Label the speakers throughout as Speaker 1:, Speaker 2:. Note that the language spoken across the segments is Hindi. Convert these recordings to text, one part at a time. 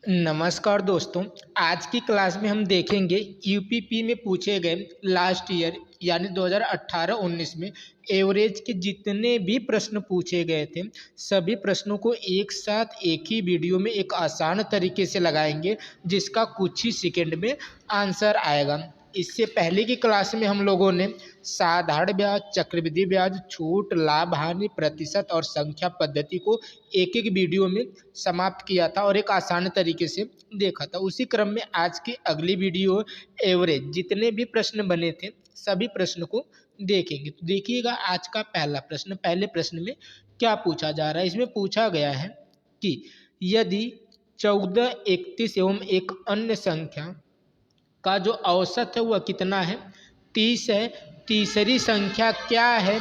Speaker 1: नमस्कार दोस्तों। आज की क्लास में हम देखेंगे यूपीपी में पूछे गए लास्ट ईयर यानी 2018-19 में एवरेज के जितने भी प्रश्न पूछे गए थे सभी प्रश्नों को एक साथ एक ही वीडियो में एक आसान तरीके से लगाएंगे जिसका कुछ ही सेकंड में आंसर आएगा। इससे पहले की क्लास में हम लोगों ने साधारण ब्याज, चक्रवृद्धि ब्याज, छूट, लाभ, हानि, प्रतिशत और संख्या पद्धति को एक एक वीडियो में समाप्त किया था और एक आसान तरीके से देखा था। उसी क्रम में आज की अगली वीडियो एवरेज जितने भी प्रश्न बने थे सभी प्रश्न को देखेंगे। तो देखिएगा आज का पहला प्रश्न। पहले प्रश्न में क्या पूछा जा रहा है? इसमें पूछा गया है कि यदि 14, 31 एवं एक अन्य संख्या का जो औसत है वह कितना है? 30 है। तीसरी संख्या क्या है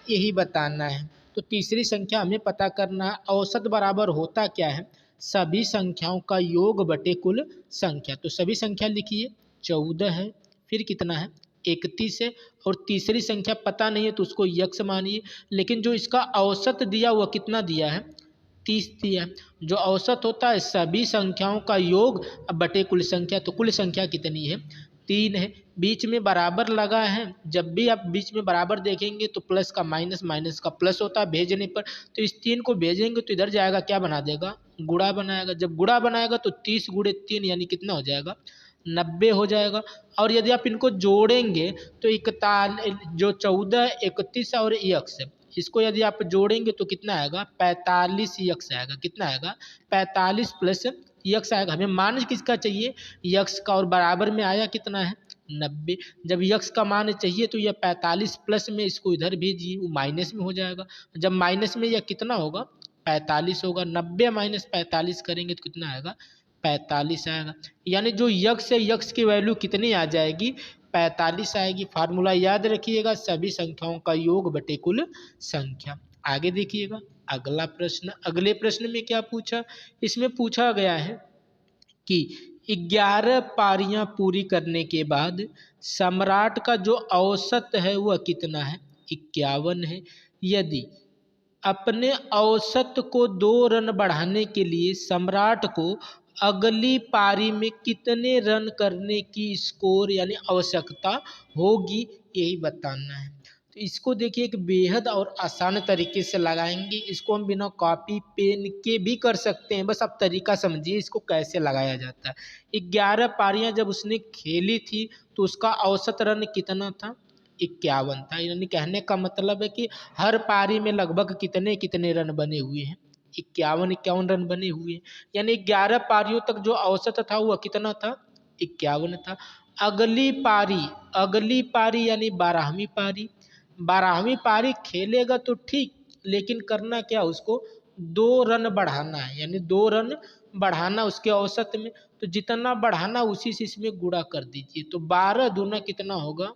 Speaker 1: यही बताना है। तो तीसरी संख्या हमें पता करना है। औसत बराबर होता क्या है? सभी संख्याओं का योग बटे कुल संख्या। तो सभी संख्या लिखिए। 14 है, फिर कितना है? 31 है, और तीसरी संख्या पता नहीं है तो उसको यक्ष मानिए। लेकिन जो इसका औसत दिया वह कितना दिया है? 30 दिया है। जो औसत होता है सभी संख्याओं का योग बटे कुल संख्या। तो कुल संख्या कितनी है? 3 है। बीच में बराबर लगा है। जब भी आप बीच में बराबर देखेंगे तो प्लस का माइनस, माइनस का प्लस होता है भेजने पर। तो इस 3 को भेजेंगे तो इधर जाएगा, क्या बना देगा? गुणा बनाएगा। जब गुणा बनाएगा तो 30 गुणे 3 यानी कितना हो जाएगा? 90 हो जाएगा। और यदि आप इनको जोड़ेंगे तो 41, जो 14, 31 और यक्स, इसको यदि आप जोड़ेंगे तो कितना आएगा? 45 यक्स आएगा। कितना आएगा? 45 प्लस यक्स आएगा। हमें मान किसका चाहिए? यक्स का। और बराबर में आया कितना है? 90। जब यक्स का मान चाहिए तो यह 45 प्लस में इसको इधर भेजिए, वो माइनस में हो जाएगा। जब माइनस में यह कितना होगा? 45 होगा। 90 माइनस 45 करेंगे तो कितना आएगा? 45 आएगा। यानी जो यक्स है यक्स की वैल्यू कितनी आ जाएगी? 45 आएगी। फार्मूला याद रखिएगा, सभी संख्याओं का योग बटे कुल संख्या। आगे देखिएगा अगला प्रश्न। अगले प्रश्न में क्या पूछा? इसमें पूछा गया है कि 11 पारियां पूरी करने के बाद सम्राट का जो औसत है वह कितना है? 51 है। यदि अपने औसत को 2 रन बढ़ाने के लिए सम्राट को अगली पारी में कितने रन करने की स्कोर यानी आवश्यकता होगी यही बताना है। तो इसको देखिए एक बेहद और आसान तरीके से लगाएंगे। इसको हम बिना कॉपी पेन के भी कर सकते हैं, बस आप तरीका समझिए इसको कैसे लगाया जाता है। 11 पारियां जब उसने खेली थी तो उसका औसत रन कितना था? 51 था। यानी कहने का मतलब है कि हर पारी में लगभग कितने कितने रन बने हुए हैं? 51 रन बने हुए हैं। यानी 11 पारियों तक जो औसत था वह कितना था? 51 था। अगली पारी यानी 12वीं पारी, 12वीं पारी खेलेगा तो ठीक, लेकिन करना क्या? उसको 2 रन बढ़ाना है। यानी 2 रन बढ़ाना उसके औसत में। तो जितना बढ़ाना उसी से इसमें गुणा कर दीजिए। तो 12 दूना कितना होगा?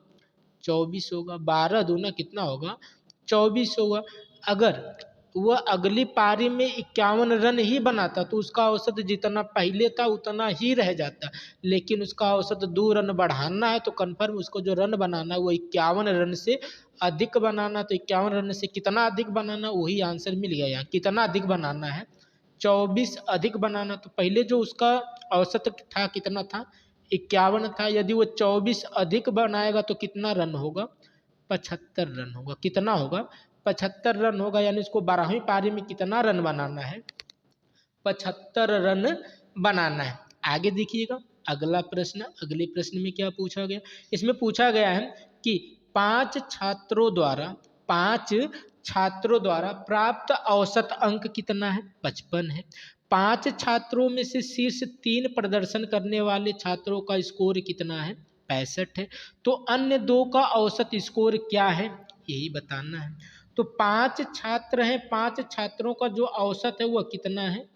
Speaker 1: 24 होगा। 12 दूना कितना होगा? 24 होगा। अगर वह अगली पारी में 51 रन ही बनाता तो उसका औसत जितना पहले था उतना ही रह जाता। लेकिन उसका औसत 2 रन बढ़ाना है तो कन्फर्म उसको जो रन बनाना है वो 51 रन से अधिक बनाना। तो 51 रन से कितना अधिक बनाना, वही आंसर मिल गया। यहाँ कितना अधिक बनाना है? 24 अधिक बनाना। तो पहले जो उसका औसत था कितना था? 51 था। यदि वो 24 अधिक बनाएगा तो कितना रन होगा? 75 रन होगा। कितना होगा? 75 रन होगा। यानी उसको 12वीं पारी में कितना रन बनाना है? 75 रन बनाना है। आगे देखिएगा अगला प्रश्न। अगले प्रश्न में क्या पूछा गया? इसमें पूछा गया है कि 5 छात्रों द्वारा प्राप्त औसत अंक कितना है? 55 है। 5 छात्रों में से शीर्ष 3 प्रदर्शन करने वाले छात्रों का स्कोर कितना है? 65 है। तो अन्य 2 का औसत स्कोर क्या है यही बताना है। तो 5 छात्र हैं, 5 छात्रों का जो औसत है वह कितना है?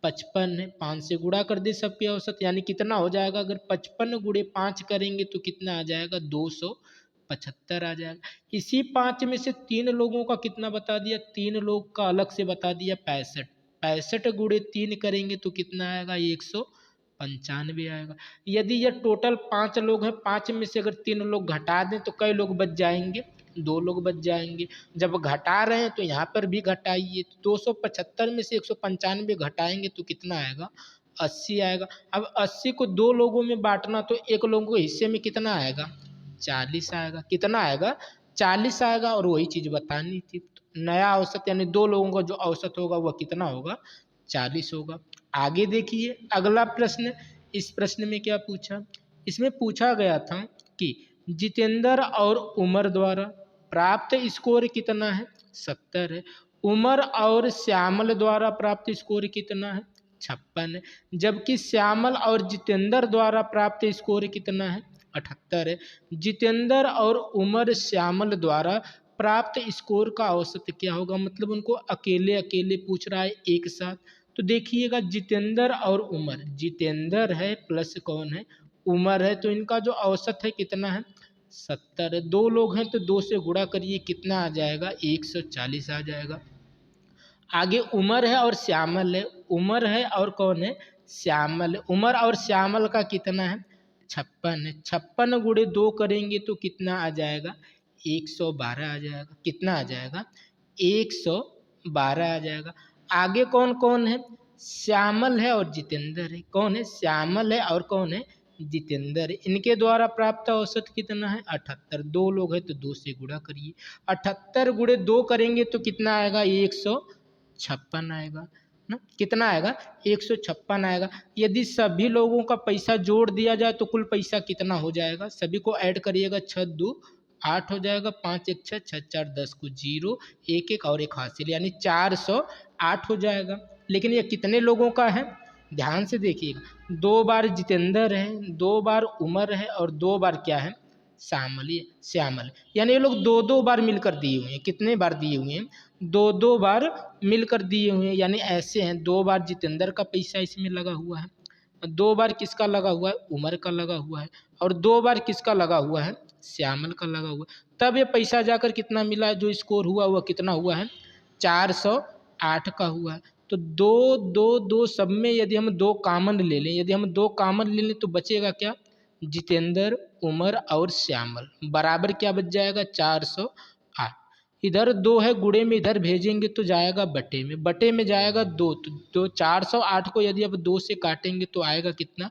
Speaker 1: 55 है। 5 से गुणा कर दे सबके औसत, यानी कितना हो जाएगा? अगर 55 गुणे 5 करेंगे तो कितना आ जाएगा? 275 आ जाएगा। इसी 5 में से 3 लोगों का कितना बता दिया? 3 लोग का अलग से बता दिया 65। 65 गुणे 3 करेंगे तो कितना आएगा? 195 आएगा। यदि यह टोटल 5 लोग हैं, 5 में से अगर 3 लोग घटा दें तो कई लोग बच जाएंगे? 2 लोग बच जाएंगे। जब घटा रहे हैं तो यहाँ पर भी घटाइए। तो 275 में से 195 घटाएंगे तो कितना आएगा? 80 आएगा। अब 80 को 2 लोगों में बांटना तो एक लोगों के हिस्से में कितना आएगा? 40 आएगा। कितना आएगा? 40 आएगा और वही चीज़ बतानी थी। तो नया औसत यानी 2 लोगों का जो औसत होगा वह कितना होगा? 40 होगा। आगे देखिए अगला प्रश्न। इस प्रश्न में क्या पूछा? इसमें पूछा गया था कि जितेंद्र और उमर द्वारा प्राप्त स्कोर कितना है? 70 है। उमर और श्यामल द्वारा प्राप्त स्कोर कितना है? 56 है। जबकि श्यामल और जितेंद्र द्वारा प्राप्त स्कोर कितना है? 78 है। जितेंद्र और उमर श्यामल द्वारा प्राप्त स्कोर का औसत क्या होगा? मतलब उनको अकेले अकेले पूछ रहा है एक साथ। तो देखिएगा जितेंद्र और उमर, जितेंद्र है प्लस कौन है? उमर है। तो इनका जो औसत है कितना है? 70 है। 2 लोग हैं तो 2 से गुणा करिए, कितना आ जाएगा? 140 आ जाएगा। आगे उमर है और श्यामल है। उमर है और कौन है? श्यामल है। उमर और श्यामल का कितना है? 56 है। 56 गुणे 2 करेंगे तो कितना आ जाएगा? 112 आ जाएगा। कितना आ जाएगा? 112 आ जाएगा। आगे कौन कौन है? श्यामल है और जितेंद्र है। कौन है? श्यामल है और कौन है? जितेंद्र है। इनके द्वारा प्राप्त औसत कितना है? 78। 2 लोग हैं तो 2 से गुणा करिए। 78 गुणे 2 करेंगे तो कितना आएगा? 156 आएगा ना। कितना आएगा? 156 आएगा। यदि सभी लोगों का पैसा जोड़ दिया जाए तो कुल पैसा कितना हो जाएगा? सभी को ऐड करिएगा। 6 2 8 हो जाएगा। 5 1 6 6 4 10 को 0 1 1 और 1 हासिल, यानी 408 हो जाएगा। लेकिन ये कितने लोगों का है? ध्यान से देखिएगा। 2 बार जितेंद्र है, 2 बार उमर है और 2 बार क्या है? श्यामल। यानी ये लोग 2 बार मिलकर दिए हुए हैं। कितने बार दिए हुए हैं? 2 बार मिलकर दिए हुए हैं। यानी ऐसे हैं, 2 बार जितेंद्र का पैसा इसमें लगा हुआ है, 2 बार किसका लगा हुआ है? उमर का लगा हुआ है, और 2 बार किसका लगा हुआ है? श्यामल का लगा हुआ है। तब ये पैसा जाकर कितना मिला है? जो स्कोर हुआ वह कितना हुआ है? 408 का हुआ है। तो 2 2 2 सब में यदि हम 2 कॉमन ले लें, यदि हम 2 कॉमन ले लें तो बचेगा क्या? जितेंद्र, उमर और श्यामल बराबर क्या बच जाएगा? 408। इधर 2 है, गुणे में इधर भेजेंगे तो जाएगा बटे में, बटे में जाएगा 2। तो 408 को यदि अब 2 से काटेंगे तो आएगा कितना?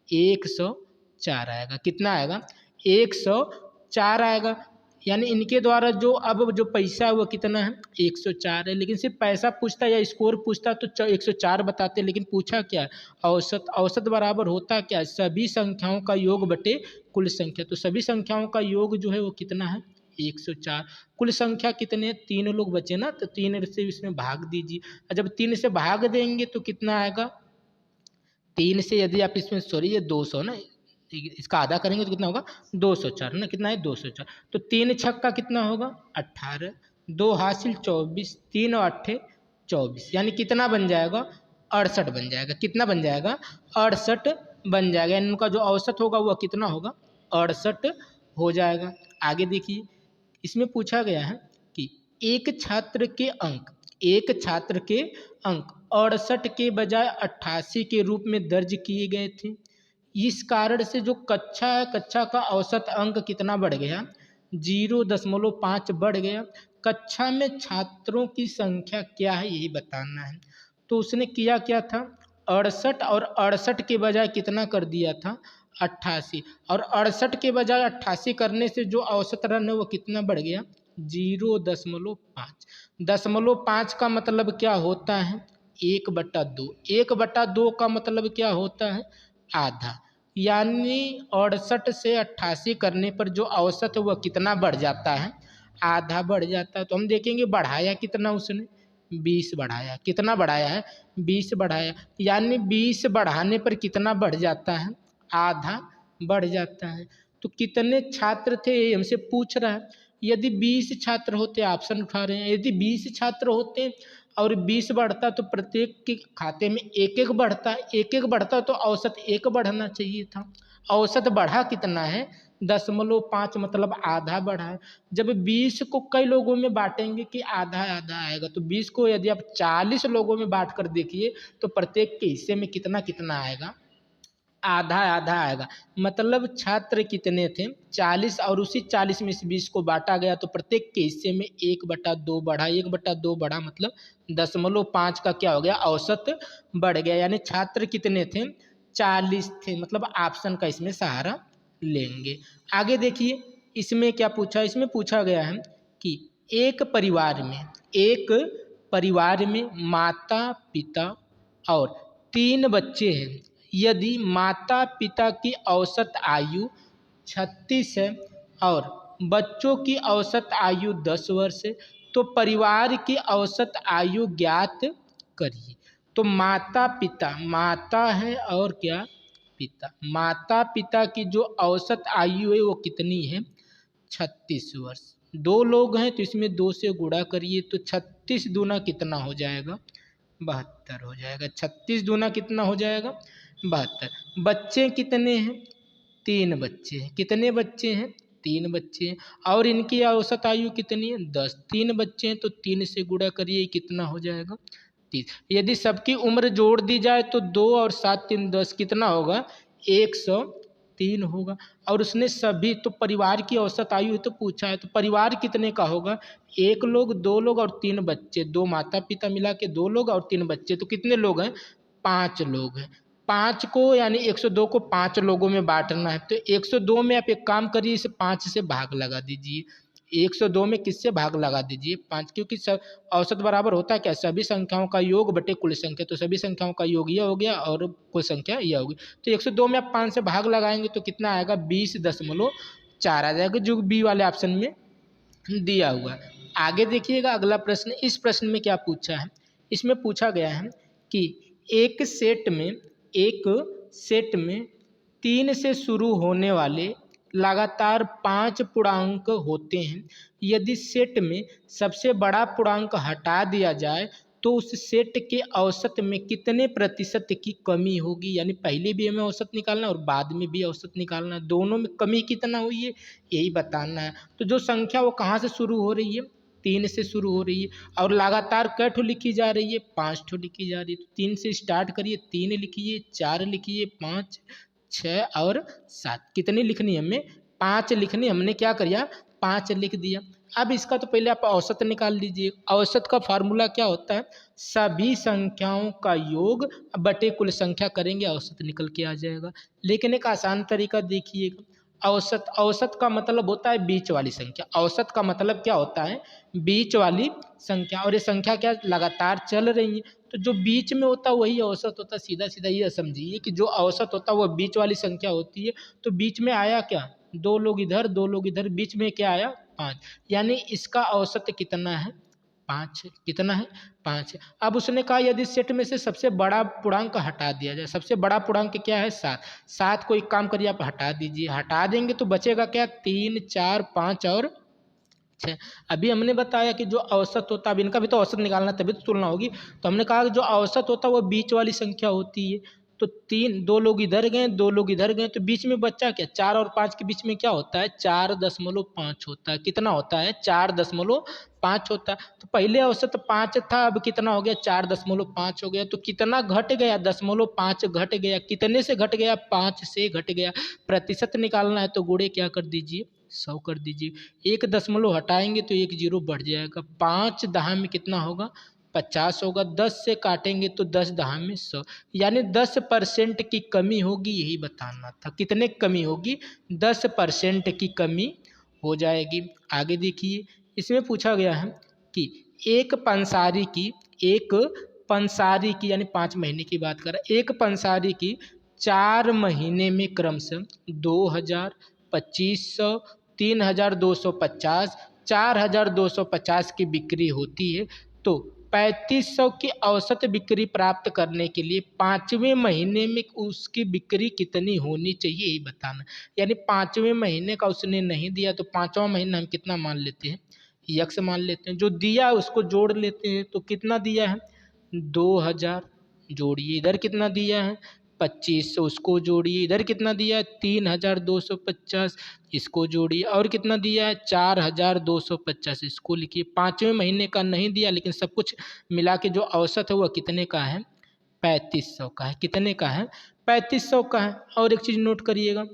Speaker 1: 104 आएगा। कितना आएगा? 104 आएगा। यानी इनके द्वारा जो अब जो पैसा है वो कितना है? 104 है। लेकिन सिर्फ पैसा पूछता या स्कोर पूछता तो 104 बताते, लेकिन पूछा क्या है? औसत। औसत बराबर होता क्या है? सभी संख्याओं का योग बटे कुल संख्या। तो सभी संख्याओं का योग जो है वो कितना है? 104। कुल संख्या कितने? 3 लोग बचे ना, तो 3 से इसमें भाग दीजिए। और जब 3 से भाग देंगे तो कितना आएगा? 3 से यदि आप इसमें सॉरी ये 200 ना, इसका आधा करेंगे तो कितना होगा? 204 ना। कितना है? 204। तो 3 छक्का कितना होगा? 18। 2 हासिल 24, 3 और 8 24, यानी कितना बन जाएगा? 68 बन जाएगा। कितना बन जाएगा? 68 बन जाएगा। यानी उनका जो औसत होगा वह कितना होगा? 68 हो जाएगा। आगे देखिए, इसमें पूछा गया है कि एक छात्र के अंक, एक छात्र के अंक 68 के बजाय 88 के रूप में दर्ज किए गए थे। इस कारण से जो कक्षा है, कक्षा का औसत अंक कितना बढ़ गया? 0.5 बढ़ गया। कक्षा में छात्रों की संख्या क्या है यही बताना है। तो उसने किया क्या था? 68 और 68 के बजाय कितना कर दिया था? 88। और 68 के बजाय 88 करने से जो औसत रन है वो कितना बढ़ गया? 0.5। 0.5 का मतलब क्या होता है? 1/2। 1/2 का मतलब क्या होता है? आधा। यानी 68 से 88 करने पर जो औसत है वह कितना बढ़ जाता है? आधा बढ़ जाता है। तो हम देखेंगे बढ़ाया कितना उसने? 20 बढ़ाया। कितना बढ़ाया है? 20 बढ़ाया। यानी 20 बढ़ाने पर कितना बढ़ जाता है? आधा बढ़ जाता है। तो कितने छात्र थे ये हमसे पूछ रहा है। यदि 20 छात्र होते, ऑप्शन उठा रहे हैं, यदि 20 छात्र होते और 20 बढ़ता तो प्रत्येक के खाते में एक एक बढ़ता, एक एक बढ़ता तो औसत 1 बढ़ना चाहिए था। औसत बढ़ा कितना है? 0.5, मतलब आधा बढ़ा है। जब 20 को कई लोगों में बांटेंगे कि आधा आधा आएगा, तो 20 को यदि आप 40 लोगों में बांट कर देखिए तो प्रत्येक के हिस्से में कितना कितना आएगा? आधा आधा आएगा। मतलब छात्र कितने थे 40 और उसी 40 में से 20 को बांटा गया तो प्रत्येक के हिस्से में 1/2 बढ़ा, 1/2 बढ़ा मतलब 0.5 का क्या हो गया औसत बढ़ गया। यानी छात्र कितने थे 40 थे। मतलब ऑप्शन का इसमें सहारा लेंगे। आगे देखिए इसमें क्या पूछा, इसमें पूछा गया है कि एक परिवार में माता पिता और 3 बच्चे हैं। यदि माता पिता की औसत आयु 36 है और बच्चों की औसत आयु 10 वर्ष है तो परिवार की औसत आयु ज्ञात करिए। तो माता पिता, माता है और क्या पिता, माता पिता की जो औसत आयु है वो कितनी है 36 वर्ष। 2 लोग हैं तो इसमें 2 से गुणा करिए तो 36 दूना कितना हो जाएगा 72 हो जाएगा। 36 दूना कितना हो जाएगा 72। बच्चे कितने हैं 3 बच्चे हैं। कितने बच्चे हैं 3 बच्चे हैं और इनकी औसत आयु कितनी है 10। 3 बच्चे हैं तो 3 से गुणा करिए कितना हो जाएगा 30। यदि सबकी उम्र जोड़ दी जाए तो 2 और 7 3 10 कितना होगा 103 होगा। और उसने सभी तो परिवार की औसत आयु तो पूछा है तो परिवार कितने का होगा 1 लोग 2 लोग और 3 बच्चे, 2 माता पिता मिला के 2 लोग और 3 बच्चे तो कितने लोग हैं 5 लोग हैं। 5 को यानी 102 को 5 लोगों में बांटना है तो 102 में आप एक काम करिए इसे 5 से भाग लगा दीजिए। 102 में किससे भाग लगा दीजिए 5, क्योंकि सब औसत बराबर होता है क्या सभी संख्याओं का योग बटे कुल संख्या। तो सभी संख्याओं का योग यह हो गया और कुल संख्या यह होगी। तो 102 में आप 5 से भाग लगाएंगे तो कितना आएगा 20.4 आ जाएगा जो बी वाले ऑप्शन में दिया हुआ है। आगे देखिएगा अगला प्रश्न। इस प्रश्न में क्या पूछा है, इसमें पूछा गया है कि एक सेट में 3 से शुरू होने वाले लगातार 5 पूर्णांक होते हैं। यदि सेट में सबसे बड़ा पूर्णांक हटा दिया जाए तो उस सेट के औसत में कितने प्रतिशत की कमी होगी। यानी पहले भी हमें औसत निकालना है और बाद में भी औसत निकालना है, दोनों में कमी कितना हुई है यही बताना है। तो जो संख्या वो कहाँ से शुरू हो रही है 3 से शुरू हो रही है और लगातार कै ठो लिखी जा रही है 5 ठो लिखी जा रही है। तो 3 से स्टार्ट करिए, 3 लिखिए, 4 लिखिए, 5 6 और 7। कितनी लिखनी है हमें 5 लिखनी। हमने क्या किया 5 लिख दिया। अब इसका तो पहले आप औसत निकाल लीजिए। औसत का फार्मूला क्या होता है सभी संख्याओं का योग बटे कुल संख्या करेंगे औसत निकल के आ जाएगा। लेकिन एक आसान तरीका देखिएगा। औसत का मतलब होता है बीच वाली संख्या। औसत का मतलब क्या होता है बीच वाली संख्या। और ये संख्या क्या लगातार चल रही है तो जो बीच में होता है वही औसत होता है। सीधा सीधा ये समझिए कि जो औसत होता है वो बीच वाली संख्या होती है। तो बीच में आया क्या 2 लोग इधर 2 लोग इधर, बीच में क्या आया 5। यानी इसका औसत कितना है 5 है। कितना है 5 है। अब उसने कहा यदि सेट में से सबसे बड़ा पूर्णांक हटा दिया जाए। सबसे बड़ा पूर्णांक क्या है 7। 7 को एक काम करिए आप हटा दीजिए। हटा देंगे तो बचेगा क्या 3 4 5 और 6। अभी हमने बताया कि जो औसत होता है, अब इनका भी तो औसत निकालना तभी तो तुलना होगी। तो हमने कहा कि जो औसत होता है वो बीच वाली संख्या होती है। तो 2 लोग इधर गए 2 लोग इधर गए तो बीच में बच्चा क्या 4 और 5 के बीच में क्या होता है 4.5 होता है। कितना होता है 4.5 होता है। तो पहले औसत 5 था, अब कितना हो गया 4.5 हो गया। तो कितना घट गया 0.5 घट गया। कितने से घट गया 5 से घट गया। प्रतिशत निकालना है तो गुणे क्या कर दीजिए 100 कर दीजिए। 1 दशमलव हटाएंगे तो 1 जीरो बढ़ जाएगा। 5 दहा में कितना होगा 50 होगा। 10 से काटेंगे तो 10 दहा में 100। यानी 10% की कमी होगी यही बताना था। कितने की कमी होगी 10% की कमी हो जाएगी। आगे देखिए इसमें पूछा गया है कि एक पंसारी की यानी 5 महीने की बात कर रहा है। एक पंसारी की 4 महीने में क्रमशः 2000, 2500, 3250, 4250 की बिक्री होती है। तो 3500 की औसत बिक्री प्राप्त करने के लिए 5वें महीने में उसकी बिक्री कितनी होनी चाहिए यही बताना। यानी 5वें महीने का उसने नहीं दिया तो 5वां महीना हम कितना मान लेते हैं यक्स मान लेते हैं। जो दिया है उसको जोड़ लेते हैं। तो कितना दिया है 2000 जोड़िए, इधर कितना दिया है 2500 उसको जोड़िए, इधर कितना दिया है 3250 इसको जोड़िए, और कितना दिया है 4250 इसको लिखिए। 5वें महीने का नहीं दिया लेकिन सब कुछ मिला के जो औसत है वह कितने का है 3500 का है। कितने का है? 3500 का है। और एक चीज़ नोट करिएगा,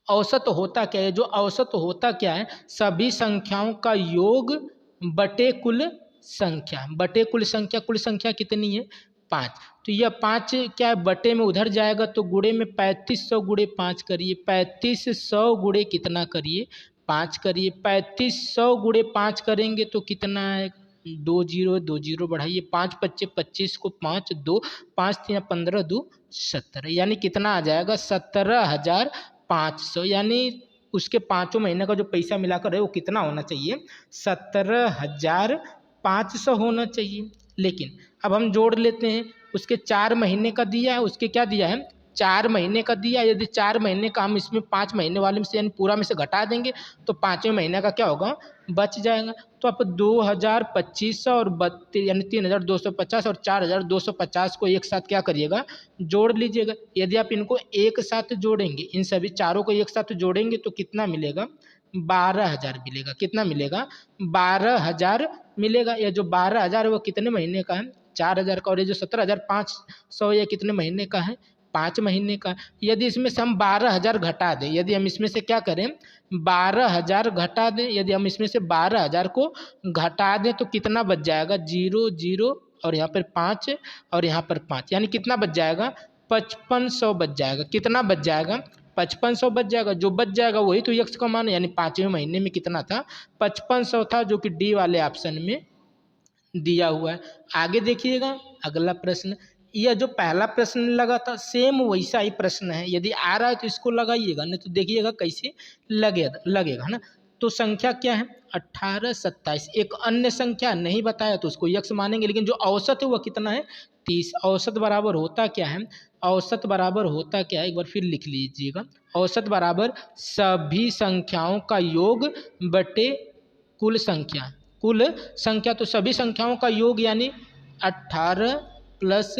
Speaker 1: औसत होता क्या है? जो औसत होता क्या है? सभी संख्याओं का योग बटे कुल संख्या, बटे कुल संख्या कितनी है? 5। तो यह 5 क्या है? बटे में उधर जाएगा तो गुणे में 3500 गुणे 5 करिए, 3500 गुणे कितना करिए? 5 करिए। 3500 गुणे 5 करेंगे तो कितना है? 2 जीरो बढ़ाइए, 5 पच्चे 25 को 5 2 5 3 15 2 17, यानी कितना आ जाएगा? 17,500। यानी उसके पाँचों महीने का जो पैसा मिलाकर है वो कितना होना चाहिए? 17,500 होना चाहिए। लेकिन अब हम जोड़ लेते हैं, उसके 4 महीने का दिया है, उसके क्या दिया है? 4 महीने का दिया। यदि 4 महीने का हम इसमें 5 महीने वाले में से यानी पूरा में से घटा देंगे तो 5वें महीने का क्या होगा? बच जाएगा। तो आप 2,2500 और 32 यानी 3,250 और 4,250 को एक साथ क्या करिएगा? जोड़ लीजिएगा। यदि आप इनको एक साथ जोड़ेंगे, इन सभी चारों को एक साथ जोड़ेंगे तो कितना मिलेगा? 12,000 मिलेगा। कितना मिलेगा? 12,000 मिलेगा। यह जो 12,000 है वो कितने महीने का है? 4,000 का। और ये जो 17,500 ये कितने महीने का है? 5 महीने का। यदि इसमें से हम 12,000 घटा दें, यदि हम इसमें से क्या करें? 12,000 घटा दें। यदि हम इसमें से 12,000 को घटा दें तो कितना बच जाएगा? 0 0 और यहाँ पर 5 और यहाँ पर 5, यानी कितना बच जाएगा? 5500 बच जाएगा। कितना बच जाएगा? 5500 बच जाएगा। जो बच जाएगा वही तो यक्स का मान है। यानी 5वें महीने में कितना था? 5500 था, जो कि डी वाले ऑप्शन में दिया हुआ है। आगे देखिएगा अगला प्रश्न। यह जो पहला प्रश्न लगा था सेम वैसा ही प्रश्न है। यदि आ रहा है तो इसको लगाइएगा, नहीं तो देखिएगा कैसे लगेगा ना। तो संख्या क्या है? 18 27। एक अन्य संख्या नहीं बताया तो उसको यक्स मानेंगे, लेकिन जो औसत है वह कितना है? 30। औसत बराबर होता क्या है? औसत बराबर होता क्या है? एक बार फिर लिख लीजिएगा। औसत बराबर सभी संख्याओं का योग बटे कुल संख्या। कुल संख्या तो सभी संख्याओं का योग यानी 18 प्लस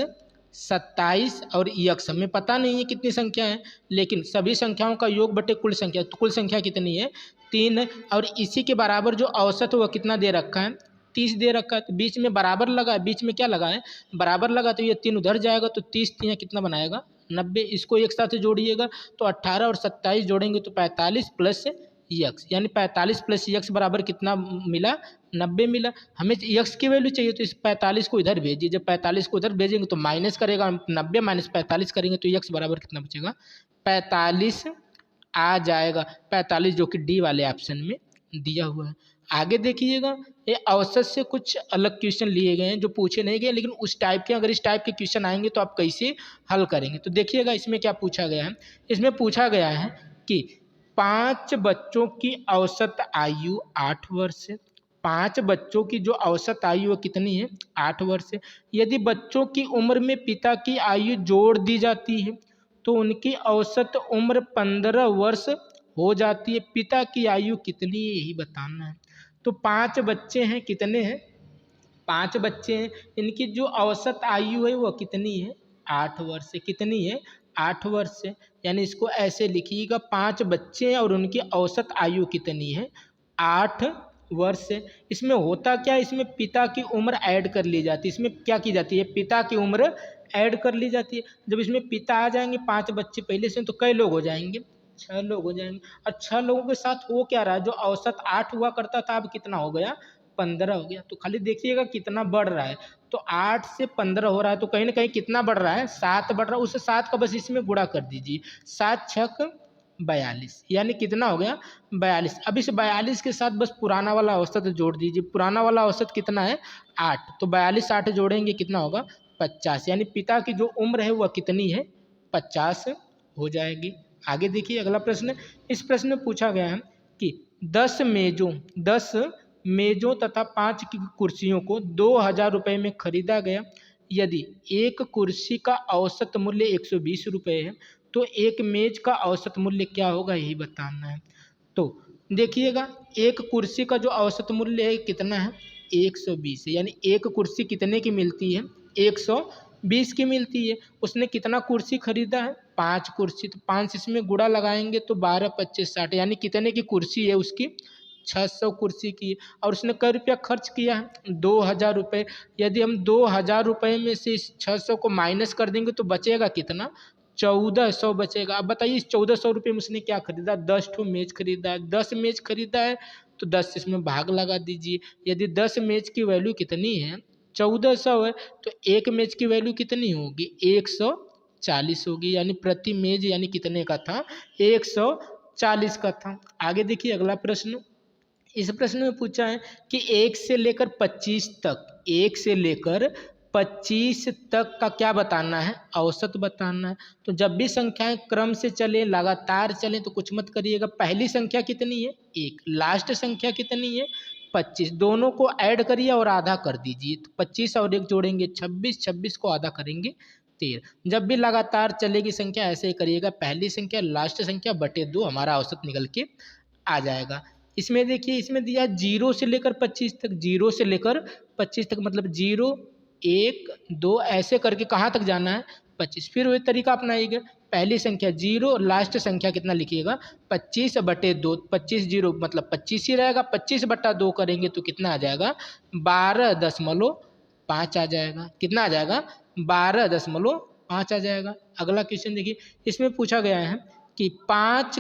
Speaker 1: 27 और यक्स हमें पता नहीं है कितनी संख्या है, लेकिन सभी संख्याओं का योग बटे कुल संख्या। तो कुल संख्या कितनी है? 3। और इसी के बराबर जो औसत है वह कितना दे रखा है? 30 दे रखा है। तो बीच में बराबर लगा है, बीच में क्या लगा है? बराबर लगा। तो ये 3 उधर जाएगा तो 30 3 कितना बनाएगा? 90। इसको एक साथ जोड़िएगा तो 18 और 27 जोड़ेंगे तो 45 प्लस यक्स, यानी 45 प्लस यक्स बराबर कितना मिला? 90 मिला। हमें यक्स की वैल्यू चाहिए तो इस 45 को इधर भेजिए। जब 45 को उधर भेजेंगे तो माइनस करेगा, 90 माइनस 45 करेंगे तो यक्स बराबर कितना बचेगा? 45 आ जाएगा। 45 जो कि डी वाले ऑप्शन में दिया हुआ है। आगे देखिएगा, ये औसत से कुछ अलग क्वेश्चन लिए गए हैं जो पूछे नहीं गए, लेकिन उस टाइप के अगर इस टाइप के क्वेश्चन आएंगे तो आप कैसे हल करेंगे? तो देखिएगा इसमें क्या पूछा गया है। इसमें पूछा गया है कि 5 बच्चों की औसत आयु 8 वर्ष है। 5 बच्चों की जो औसत आयु है कितनी है? 8 वर्ष है। यदि बच्चों की उम्र में पिता की आयु जोड़ दी जाती है तो उनकी औसत उम्र 15 वर्ष हो जाती है। पिता की आयु कितनी है यही बताना है। तो 5 बच्चे हैं, कितने हैं? 5 बच्चे हैं। इनकी जो औसत आयु है वो कितनी है? 8 वर्ष से। कितनी है? 8 वर्ष से। यानी इसको ऐसे लिखिएगा, 5 बच्चे हैं और उनकी औसत आयु कितनी है? 8 वर्ष से। इसमें होता क्या है? इसमें पिता की उम्र ऐड कर ली जाती है। इसमें क्या की जाती है? पिता की उम्र ऐड कर ली जाती है। जब इसमें पिता आ जाएंगे, 5 बच्चे पहले से, तो कई लोग हो जाएंगे? 6 लोग हो जाएंगे। और 6 लोगों के साथ हो क्या रहा है? जो औसत 8 हुआ करता था अब कितना हो गया? 15 हो गया। तो खाली देखिएगा कितना बढ़ रहा है। तो 8 से 15 हो रहा है तो कहीं ना कहीं कितना बढ़ रहा है? 7 बढ़ रहा है। उस 7 का बस इसमें गुणा कर दीजिए। 7 छक 42, यानी कितना हो गया? 42। अब इस 42 के साथ बस पुराना वाला औसत जोड़ दीजिए। पुराना वाला औसत कितना है? 8। तो 42 8 जोड़ेंगे कितना होगा? 50। यानी पिता की जो उम्र है वह कितनी है? 50 हो जाएगी। आगे देखिए अगला प्रश्न। इस प्रश्न में पूछा गया है कि 10 मेजों तथा 5 की कुर्सियों को 2,000 रुपये में खरीदा गया। यदि एक कुर्सी का औसत मूल्य 120 रुपये है तो एक मेज का औसत मूल्य क्या होगा यही बताना है। तो देखिएगा, एक कुर्सी का जो औसत मूल्य है कितना है? 120 है। यानी एक कुर्सी कितने की मिलती है? 120 की मिलती है। उसने कितना कुर्सी खरीदा है? 5 कुर्सी। तो 5 इसमें गुणा लगाएंगे तो 12 25 60, यानी कितने की कुर्सी है उसकी? 600 कुर्सी की और उसने कै रुपया खर्च किया है 2000 रुपये। यदि हम 2000 रुपये में से इस 600 को माइनस कर देंगे तो बचेगा कितना, 1400 बचेगा। अब बताइए इस 1400 रुपये में उसने क्या खरीदा, 10 ठो मेज खरीदा है। 10 मेज खरीदा है तो 10 इसमें भाग लगा दीजिए। यदि 10 मेज की वैल्यू कितनी है, 1400 है, तो एक मेज की वैल्यू कितनी होगी, 140 होगी। यानी प्रति मेज यानी कितने का था, 140 का था। आगे देखिए अगला प्रश्न। इस प्रश्न में पूछा है कि 1 से लेकर 25 तक, 1 से लेकर 25 तक का क्या बताना है, औसत बताना है। तो जब भी संख्याएं क्रम से चले, लगातार चलें, तो कुछ मत करिएगा। पहली संख्या कितनी है 1, लास्ट संख्या कितनी है 25, दोनों को ऐड करिए और आधा कर दीजिए। तो 25 और 1 जोड़ेंगे 26, 26 को आधा करेंगे 13। जब भी लगातार चलेगी संख्या ऐसे ही करिएगा, पहली संख्या लास्ट संख्या बटे 2, हमारा औसत निकल के आ जाएगा। इसमें देखिए, इसमें दिया 0 से लेकर 25 तक, 0 से लेकर 25 तक मतलब 0 1 2 ऐसे करके कहाँ तक जाना है 25। फिर वही तरीका अपनाइएगा, पहली संख्या 0, लास्ट संख्या कितना लिखिएगा 25 बटे 2, 25 0 मतलब 25 ही रहेगा। 25 बटा 2 करेंगे तो कितना आ जाएगा 12.5 आ जाएगा। कितना आ जाएगा 12.5 आ जाएगा। अगला क्वेश्चन देखिए, इसमें पूछा गया है कि पांच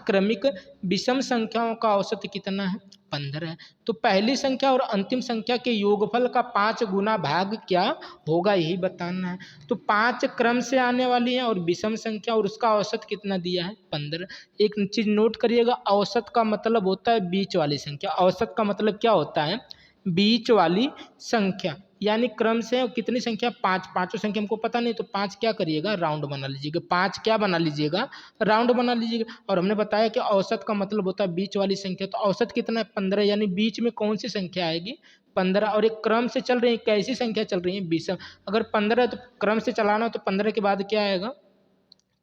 Speaker 1: क्रमिक विषम संख्याओं का औसत कितना है 15 है। तो पहली संख्या और अंतिम संख्या के योगफल का 5 गुना भाग क्या होगा, यही बताना है। तो 5 क्रम से आने वाली है और विषम संख्या और उसका औसत कितना दिया है 15। एक चीज नोट करिएगा, औसत का मतलब होता है बीच वाली संख्या। औसत का मतलब क्या होता है, बीच वाली संख्या। यानी क्रम से कितनी संख्या 5, पांचों संख्या हमको पता नहीं, तो 5 क्या करिएगा राउंड बना लीजिएगा, 5 क्या बना लीजिएगा राउंड बना लीजिएगा। और हमने बताया कि औसत का मतलब होता है बीच वाली संख्या। तो औसत कितना है 15, यानी बीच में कौन सी संख्या आएगी 15। और एक क्रम से चल रही है, कैसी संख्या चल रही है विषम। अगर 15 है तो क्रम से चलाना हो तो 15 के बाद क्या आएगा,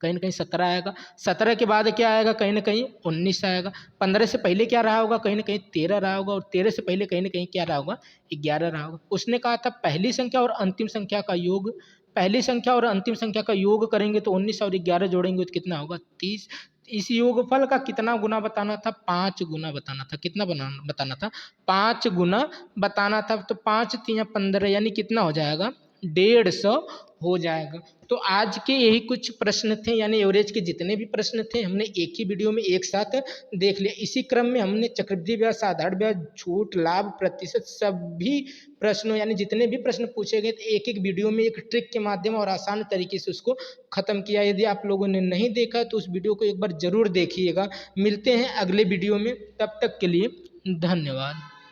Speaker 1: कहीं ना कहीं 17 आएगा। 17 के बाद क्या आएगा, कहीं ना कहीं 19 आएगा। 15 से पहले क्या रहा होगा, कहीं ना कहीं 13 रहा होगा। और 13 से पहले कहीं ना कहीं क्या रहा होगा 11 रहा होगा। उसने कहा था पहली संख्या और अंतिम संख्या का योग, पहली संख्या और अंतिम संख्या का योग करेंगे तो 19 और 11 जोड़ेंगे तो कितना होगा 30। इस योगफल का कितना गुना बताना था, 5 गुना बताना था। कितना बताना था 5 गुना बताना था। तो 5 3 15 यानी कितना हो जाएगा 150 हो जाएगा। तो आज के यही कुछ प्रश्न थे, यानी एवरेज के जितने भी प्रश्न थे हमने एक ही वीडियो में एक साथ देख लिया। इसी क्रम में हमने चक्रवृद्धि ब्याज, साधारण ब्याज, छूट, लाभ, प्रतिशत सभी प्रश्नों यानी जितने भी प्रश्न पूछे गए थे एक एक वीडियो में एक ट्रिक के माध्यम और आसान तरीके से उसको खत्म किया। यदि आप लोगों ने नहीं देखा तो उस वीडियो को एक बार जरूर देखिएगा। मिलते हैं अगले वीडियो में, तब तक के लिए धन्यवाद।